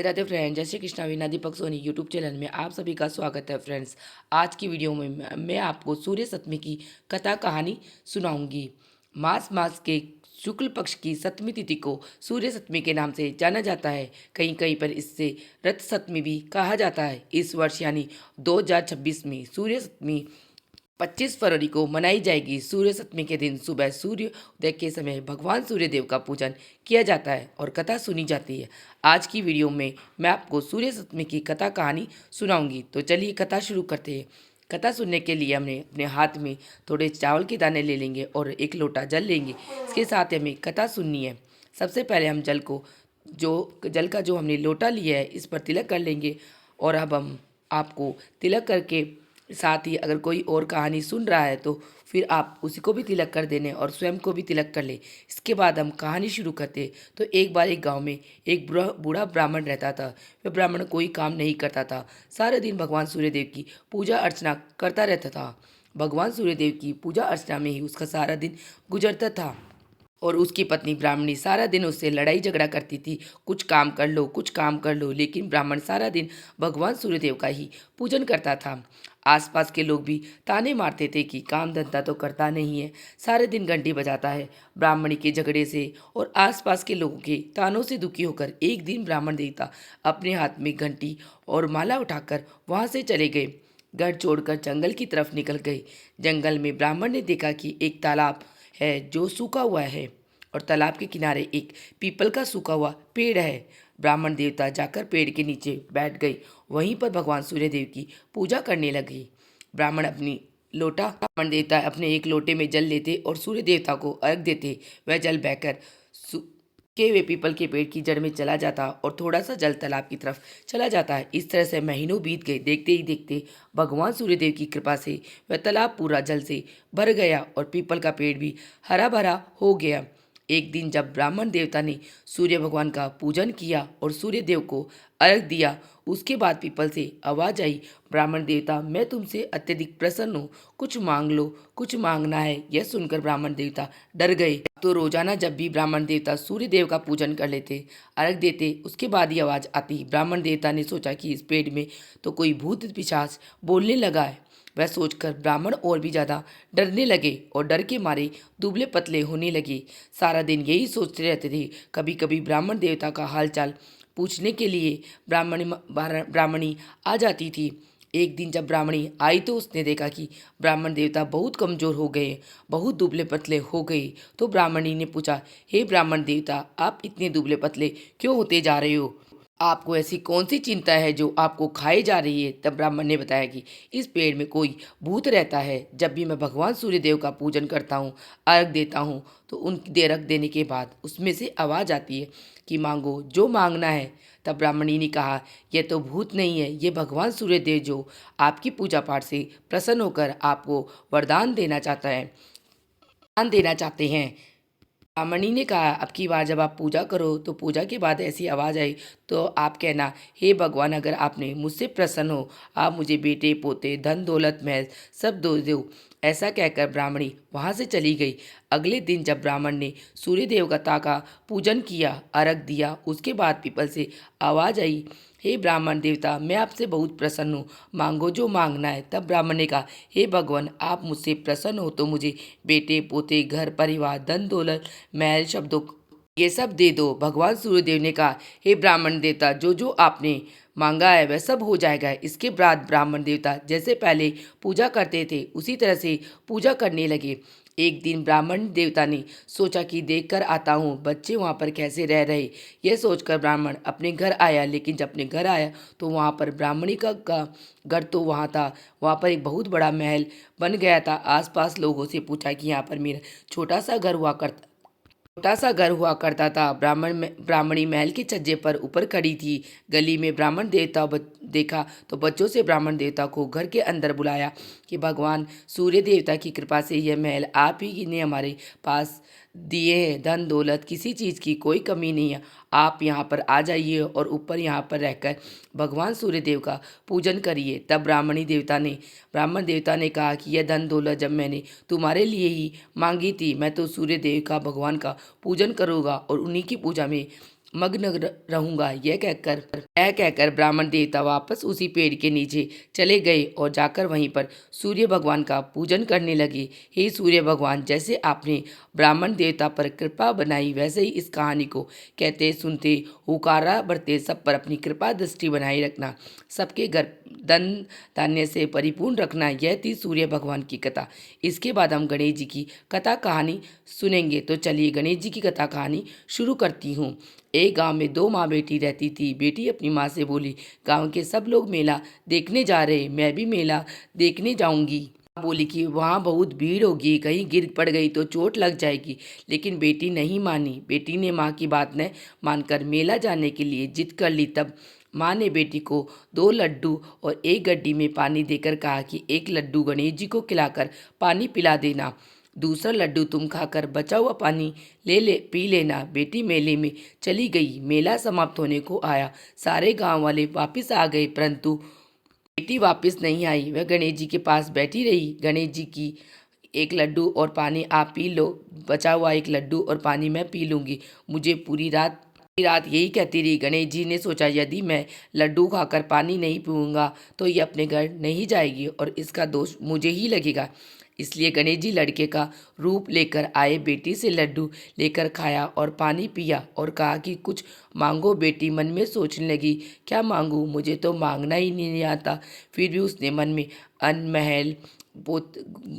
Radhe friends, जय Shri Krishna. Veena Deepak Soni YouTube channel में आप सभी का स्वागत है। फ्रेंड्स, आज की वीडियो में मैं आपको सूर्य सप्तमी की कथा कहानी सुनाऊंगी। मास के शुक्ल पक्ष की सप्तमी तिथि को सूर्य सप्तमी के नाम से जाना जाता है। कहीं कहीं पर इससे रथ सप्तमी भी कहा जाता है। इस वर्ष यानी 2026 में सूर्य सप्तमी 25 फरवरी को मनाई जाएगी। सूर्य सप्तमी के दिन सुबह सूर्योदय के समय भगवान सूर्यदेव का पूजन किया जाता है और कथा सुनी जाती है। आज की वीडियो में मैं आपको सूर्य सप्तमी की कथा कहानी सुनाऊंगी। तो चलिए कथा शुरू करते हैं। कथा सुनने के लिए हमने अपने हाथ में थोड़े चावल के दाने ले लेंगे और एक लोटा जल लेंगे। इसके साथ हमें कथा सुननी है। सबसे पहले हम जल का जो हमने लोटा लिया है इस पर तिलक कर लेंगे। और अब हम आपको तिलक करके साथ ही अगर कोई और कहानी सुन रहा है तो फिर आप उसी को भी तिलक कर देने और स्वयं को भी तिलक कर ले। इसके बाद हम कहानी शुरू करते। तो एक बार एक गांव में एक बूढ़ा ब्राह्मण रहता था। वह ब्राह्मण कोई काम नहीं करता था। सारे दिन भगवान सूर्यदेव की पूजा अर्चना करता रहता था। भगवान सूर्यदेव की पूजा अर्चना में ही उसका सारा दिन गुजरता था। और उसकी पत्नी ब्राह्मणी सारा दिन उससे लड़ाई झगड़ा करती थी, कुछ काम कर लो, कुछ काम कर लो। लेकिन ब्राह्मण सारा दिन भगवान सूर्यदेव का ही पूजन करता था। आसपास के लोग भी ताने मारते थे कि काम धंधा तो करता नहीं है, सारे दिन घंटी बजाता है। ब्राह्मणी के झगड़े से और आसपास के लोगों के तानों से दुखी होकर एक दिन ब्राह्मण देवता अपने हाथ में घंटी और माला उठाकर वहाँ से चले गए। घर छोड़कर जंगल की तरफ निकल गए। जंगल में ब्राह्मण ने देखा कि एक तालाब है जो सूखा हुआ है और तालाब के किनारे एक पीपल का सूखा हुआ पेड़ है। ब्राह्मण देवता जाकर पेड़ के नीचे बैठ गई। वहीं पर भगवान सूर्यदेव की पूजा करने लगी। ब्राह्मण देवता अपने एक लोटे में जल लेते और सूर्य देवता को अर्घ देते। वह जल बहकर सूखे हुए पीपल के पेड़ की जड़ में चला जाता और थोड़ा सा जल तालाब की तरफ चला जाता है। इस तरह से महीनों बीत गए। देखते ही देखते भगवान सूर्यदेव की कृपा से वह तालाब पूरा जल से भर गया और पीपल का पेड़ भी हरा भरा हो गया। एक दिन जब ब्राह्मण देवता ने सूर्य भगवान का पूजन किया और सूर्य देव को अर्घ दिया, उसके बाद पीपल से आवाज आई, ब्राह्मण देवता मैं तुमसे अत्यधिक प्रसन्न हूँ, कुछ मांग लो, कुछ मांगना है। यह सुनकर ब्राह्मण देवता डर गए। तो रोजाना जब भी ब्राह्मण देवता सूर्य देव का पूजन कर लेते, अर्घ देते, उसके बाद ही आवाज आती। ब्राह्मण देवता ने सोचा कि इस पेड़ में तो कोई भूत पिशाच बोलने लगा है। वह सोचकर ब्राह्मण और भी ज़्यादा डरने लगे और डर के मारे दुबले पतले होने लगे। सारा दिन यही सोचते रहते थे। कभी कभी ब्राह्मण देवता का हालचाल पूछने के लिए ब्राह्मणी आ जाती थी। एक दिन जब ब्राह्मणी आई तो उसने देखा कि ब्राह्मण देवता बहुत कमज़ोर हो गए, बहुत दुबले पतले हो गए। तो ब्राह्मणी ने पूछा, हे ब्राह्मण देवता, आप इतने दुबले पतले क्यों होते जा रहे हो? आपको ऐसी कौन सी चिंता है जो आपको खाए जा रही है? तब ब्राह्मण ने बताया कि इस पेड़ में कोई भूत रहता है। जब भी मैं भगवान सूर्यदेव का पूजन करता हूँ, अर्घ देता हूँ, तो उनकी अर्घ देने के बाद उसमें से आवाज़ आती है कि मांगो जो मांगना है। तब ब्राह्मणी ने कहा, यह तो भूत नहीं है, ये भगवान सूर्यदेव जो आपकी पूजा पाठ से प्रसन्न होकर आपको वरदान देना चाहते हैं। ब्राह्मणी ने कहा, अब की बार जब आप पूजा करो तो पूजा के बाद ऐसी आवाज़ आई तो आप कहना, हे भगवान, अगर आपने मुझसे प्रसन्न हो, आप मुझे बेटे पोते धन दौलत महल सब दो। ऐसा कहकर ब्राह्मणी वहाँ से चली गई। अगले दिन जब ब्राह्मण ने सूर्य देवता का पूजन किया, अर्घ दिया, उसके बाद पीपल से आवाज़ आई, हे ब्राह्मण देवता, मैं आपसे बहुत प्रसन्न हूँ, मांगो जो मांगना है। तब ब्राह्मण ने कहा, हे भगवान, आप मुझसे प्रसन्न हो तो मुझे बेटे पोते घर परिवार धन दौलत महल शब्दों ये सब दे दो। भगवान सूर्यदेव ने कहा, हे ब्राह्मण देवता, जो जो आपने मांगा है वह सब हो जाएगा। इसके बाद ब्राह्मण देवता जैसे पहले पूजा करते थे उसी तरह से पूजा करने लगे। एक दिन ब्राह्मण देवता ने सोचा कि देख कर आता हूँ बच्चे वहाँ पर कैसे रह रहे। यह सोचकर ब्राह्मण अपने घर आया। लेकिन जब अपने घर आया तो वहाँ पर ब्राह्मणी का घर तो वहाँ था। वहाँ पर एक बहुत बड़ा महल बन गया था। आसपास लोगों से पूछा कि यहाँ पर मेरा छोटा सा घर हुआ करता था। ब्राह्मणी महल के छज्जे पर ऊपर खड़ी थी। गली में ब्राह्मण देवता देखा तो बच्चों से ब्राह्मण देवता को घर के अंदर बुलाया कि भगवान सूर्य देवता की कृपा से यह महल आप ही ने हमारे पास दिए हैं। धन दौलत किसी चीज़ की कोई कमी नहीं है। आप यहाँ पर आ जाइए और ऊपर यहाँ पर रहकर भगवान सूर्यदेव का पूजन करिए। तब ब्राह्मण देवता ने कहा कि यह धन दौलत जब मैंने तुम्हारे लिए ही मांगी थी, मैं तो सूर्यदेव का भगवान का पूजन करूँगा और उन्हीं की पूजा में रहूंगा। यह कहकर ब्राह्मण देवता वापस उसी पेड़ के नीचे चले गए और जाकर वहीं पर सूर्य भगवान का पूजन करने लगे। हे सूर्य भगवान, जैसे आपने ब्राह्मण देवता पर कृपा बनाई, वैसे ही इस कहानी को कहते सुनते हुकारा बढ़ते सब पर अपनी कृपा दृष्टि बनाए रखना। सबके घर धन धान्य से परिपूर्ण रखना। यह थी सूर्य भगवान की कथा। इसके बाद हम गणेश जी की कथा कहानी सुनेंगे। तो चलिए गणेश जी की कथा कहानी शुरू करती हूँ। एक गांव में दो माँ बेटी रहती थी। बेटी अपनी माँ से बोली, गांव के सब लोग मेला देखने जा रहे, मैं भी मेला देखने जाऊंगी। माँ बोली कि वहाँ बहुत भीड़ होगी, कहीं गिर पड़ गई तो चोट लग जाएगी। लेकिन बेटी नहीं मानी। बेटी ने माँ की बात न मानकर मेला जाने के लिए जिद कर ली। तब माँ ने बेटी को 2 लड्डू और एक गड्डी में पानी देकर कहा कि एक लड्डू गणेश जी को खिलाकर पानी पिला देना, दूसरा लड्डू तुम खाकर बचा हुआ पानी ले पी लेना। बेटी मेले में चली गई। मेला समाप्त होने को आया। सारे गांव वाले वापस आ गए, परंतु बेटी वापस नहीं आई। वह गणेश जी के पास बैठी रही। गणेश जी की एक लड्डू और पानी आप पी लो, बचा हुआ एक लड्डू और पानी मैं पी लूँगी। मुझे पूरी रात यही कहती रही। गणेश जी ने सोचा, यदि मैं लड्डू खाकर पानी नहीं पीऊँगा तो ये अपने घर नहीं जाएगी और इसका दोष मुझे ही लगेगा। इसलिए गणेश जी लड़के का रूप लेकर आए, बेटी से लड्डू लेकर खाया और पानी पिया और कहा कि कुछ मांगो। बेटी मन में सोचने लगी, क्या मांगूं, मुझे तो मांगना ही नहीं आता। फिर भी उसने मन में अन्न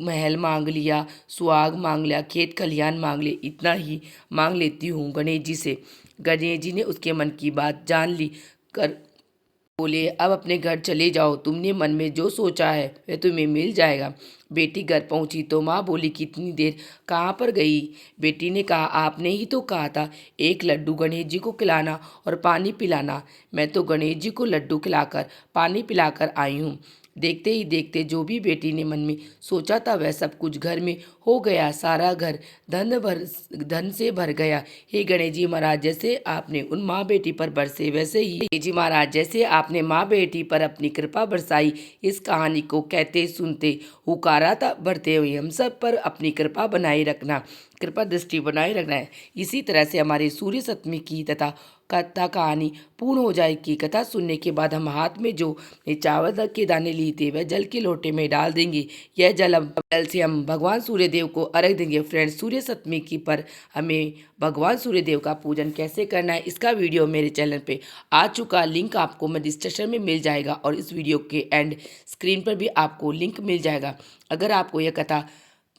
महल मांग लिया, सुहाग मांग लिया, खेत खलिहान मांग लिए, इतना ही मांग लेती हूँ गणेश जी से। गणेश जी ने उसके मन की बात जान ली कर बोले, अब अपने घर चले जाओ, तुमने मन में जो सोचा है वह तुम्हें मिल जाएगा। बेटी घर पहुंची तो माँ बोली, कितनी देर कहाँ पर गई। बेटी ने कहा, आपने ही तो कहा था एक लड्डू गणेश जी को खिलाना और पानी पिलाना। मैं तो गणेश जी को लड्डू खिलाकर पानी पिलाकर आई हूँ। देखते ही देखते जो भी बेटी ने मन में सोचा था वह सब कुछ घर में हो गया। सारा घर धन से भर गया। हे गणेश जी महाराज, जैसे आपने उन माँ बेटी पर बरसे, वैसे ही गणेश जी महाराज जैसे आपने माँ बेटी पर अपनी कृपा बरसाई। इस कहानी को कहते सुनते हुकारा था बढ़ते हुए हम सब पर अपनी कृपा बनाए रखना, कृपा दृष्टि बनाए रखना है। इसी तरह से हमारे सूर्य सप्तमी की तथा कथा कहानी पूर्ण हो जाएगी। कथा सुनने के बाद हम हाथ में जो चावल के दाने लिए थे वह जल के लोटे में डाल देंगे। यह जल से हम भगवान सूर्यदेव को अर्घ देंगे। फ्रेंड्स, सूर्य सप्तमी की पर हमें भगवान सूर्यदेव का पूजन कैसे करना है इसका वीडियो मेरे चैनल पे आ चुका। लिंक आपको मैं डिस्क्रिप्शन में मिल जाएगा और इस वीडियो के एंड स्क्रीन पर भी आपको लिंक मिल जाएगा। अगर आपको यह कथा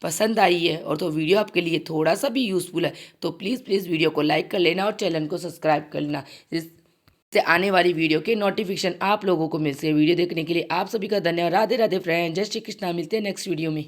पसंद आई है और तो वीडियो आपके लिए थोड़ा सा भी यूज़फुल है तो प्लीज़ वीडियो को लाइक कर लेना और चैनल को सब्सक्राइब कर लेना, जिससे आने वाली वीडियो के नोटिफिकेशन आप लोगों को मिल सके। वीडियो देखने के लिए आप सभी का धन्यवाद। राधे राधे फ्रेंड, जय श्री कृष्णा। मिलते हैं नेक्स्ट वीडियो में।